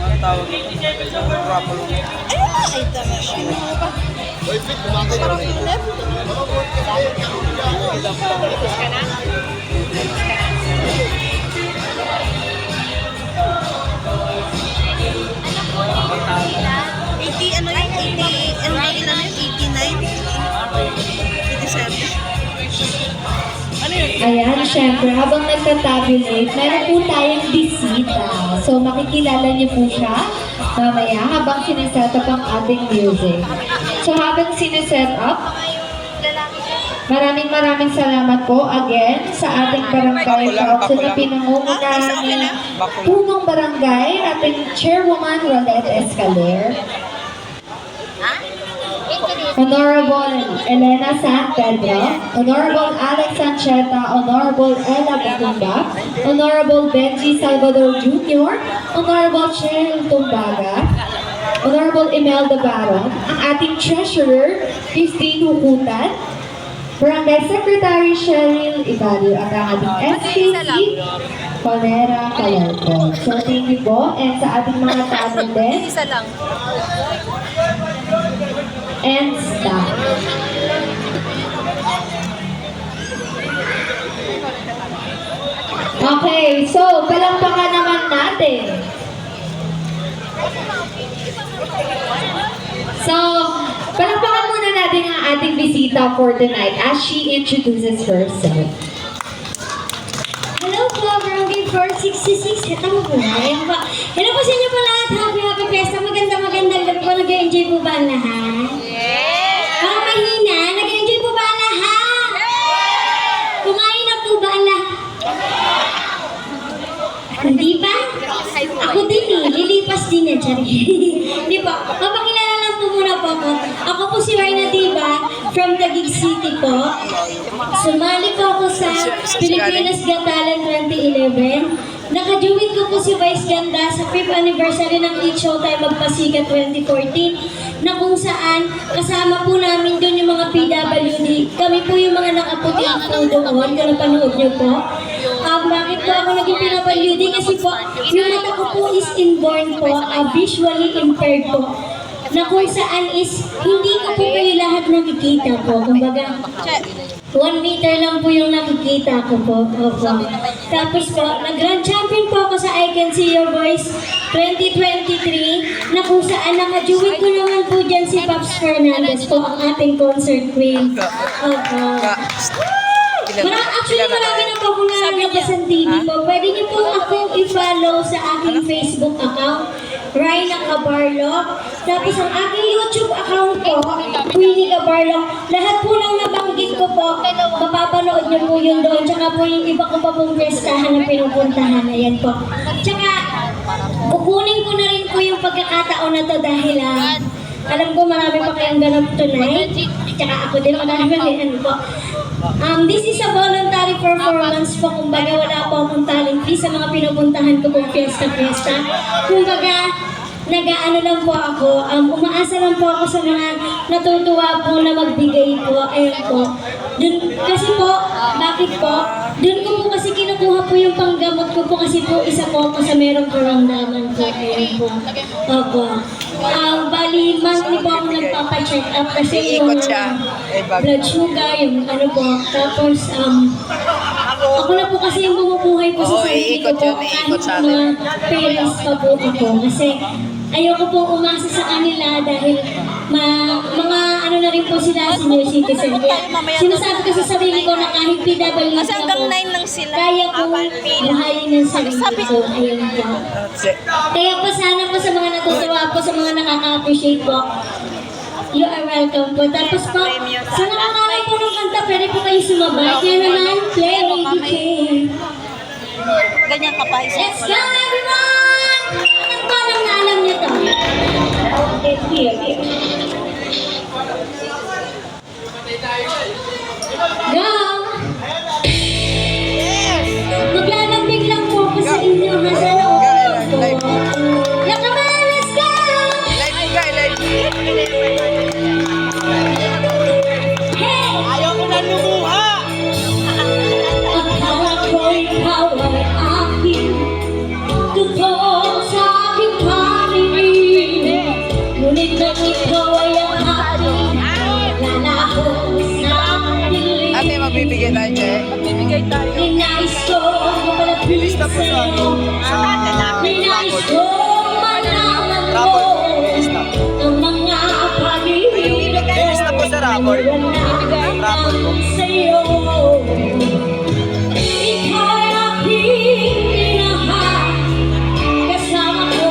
Ang tawag ito. Ay, tama siya. Ano yung 80, ano yung ilan yun? 89? 87? Ano yun? Ayan, syempre, habang nagtatabulate, meron po tayong bisita. So, makikilala niyo po siya mamaya habang sineset up ang ating music. So, habang sineset up, maraming salamat po again sa ating barangay council na pinangungunahan ni punong barangay, ating chairwoman Rolette Escaler, Honorable Elena San Pedro, Honorable Alex Sancheta, Honorable Ella Bacunda, Honorable Benji Salvador Jr., Honorable Cheryl Tumbaga, Honorable Imelda Baron, ang ating treasurer, Christine Hukutan, Barangay Secretary Cheryl Ibadio, at ang ating SPC, Conera Calarco. So, thank you po. And sa ating mga talent din, Isa lang. and staff. Okay, so palakpakan naman natin. So, palakpakan muna natin ang ating bisita for tonight as she introduces herself. Hello po, Barangay 466. Ito po. Ayan po. Hello po sa inyo po lahat. Happy Fiesta. Magandang gabi po. Nag-enjoy po ba ang lahat? Yes! Mga mahina, nag-enjoy po ba ang lahat? Kumain na po ba ang lahat? Hindi ba? Ako din eh. Lilipas din yan. Sorry. Hindi po. Mapakilala lang po muna po ako. Ako po si Rina Diba from Taguig City po. Sumali po ako sa Pilipinas Got Talent 2011. Nakajuwit ko po si Vice Ganda sa 5th anniversary ng Eat Showtime Magpasikat 2014 na kung saan kasama po namin doon yung mga PWD. Kami po yung mga nakaputi po doon kung napanood niyo po. Bakit po ako naging PWD? Kasi po yung mata ko po is inborn po, visually impaired po. Na kung saan is hindi ko po kayo lahat nakikita po. Kumbaga, 1 meter lang po yung nakikita ko po. Opo. Tapos po, nag-grand champion po ako sa I Can See Your Voice 2023 na kung saan nakajuwit ko naman po dyan si Pops Fernandez po, ang ating concert queen. Opo. Actually, marami na po akong nalabas ng TV po. Pwede niyo po ako i-follow sa aking Facebook account, Rina Cabarlo. Tapos ang aking YouTube account po, Queenie Cabarlo. Lahat po ng nabanggit ko po, mapapanood niyo po yun doon. Tsaka po yung iba ko pa pong pestahan na pinupuntahan. Ayan po. Tsaka, kukunin ko na rin po yung pagkakataon na to dahil alam ko marami pa kayong ganap tonight. Tsaka ako din marami po. This is a voluntary performance po. Kumbaga wala po akong talent fee sa mga pinupuntahan ko pong fiesta-fiesta. Kumbaga, nag-ano lang po ako, umaasa lang po ako sa mga natutuwa po na magbigay po. Ayan po. Kasi po, bakit po? Doon ko po kasi kinukuha po yung panggamot ko po kasi po isa po ako sa merong karamdaman po. Ayan po. Opo. Bali, monthly po ako nagpapacheck up kasi yung blood sugar, yung ano po. Tapos, ako na po kasi yung bumubuhay po sa sarili ko po kahit mga parents pa po ako. Kasi ayoko pong umasa sa kanila dahil mga ano na rin po sila, senior citizen. Sinasabi ko sa sarili ko na kahit PWD Kasi hanggang ako, 9 lang sila. kaya kong buhayin ng sarili ko. Ayun po. Kaya po sana po sa mga natutuwa po, sa mga nakaka-appreciate po, you are welcome po. Tapos po, sa nakakalam po ng kanta, pwede po kayo sumabay. Kaya naman, play, DJ. Ganyan ka pa. Let's go, everyone! Anong parang na alam niyo to? Here. Go! Maglalambing lang po ako sa inyo. Sana okay po. Yakaman, let's go! Hey! Ayaw ko na lumuha! Akala ko'y ikaw ay akin. sa'yo. Ninais kong malaman mo ang mga pag-ibig Linis na po sa rapper. Ang rapper po. sa'yo. Ika'y aking minahal, kasama ko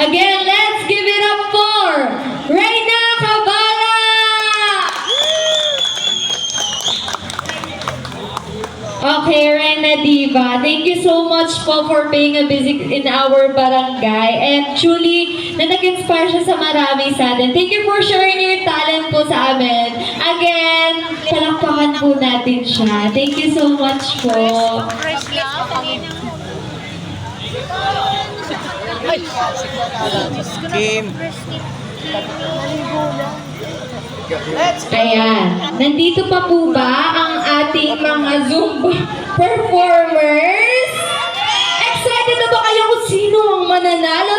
Again, let's give it up for Reyna Cabala! Okay, Reyna Diva, thank you so much po for paying a visit in our barangay. And truly, na nag-inspire siya sa marami sa atin. Thank you for sharing your talent po sa amin. Again, palakpakan po natin siya. Thank you so much po. Kim. Ayan. Nandito pa po ba ang ating mga Zumba performers? Excited na ba kayo kung sino ang mananalo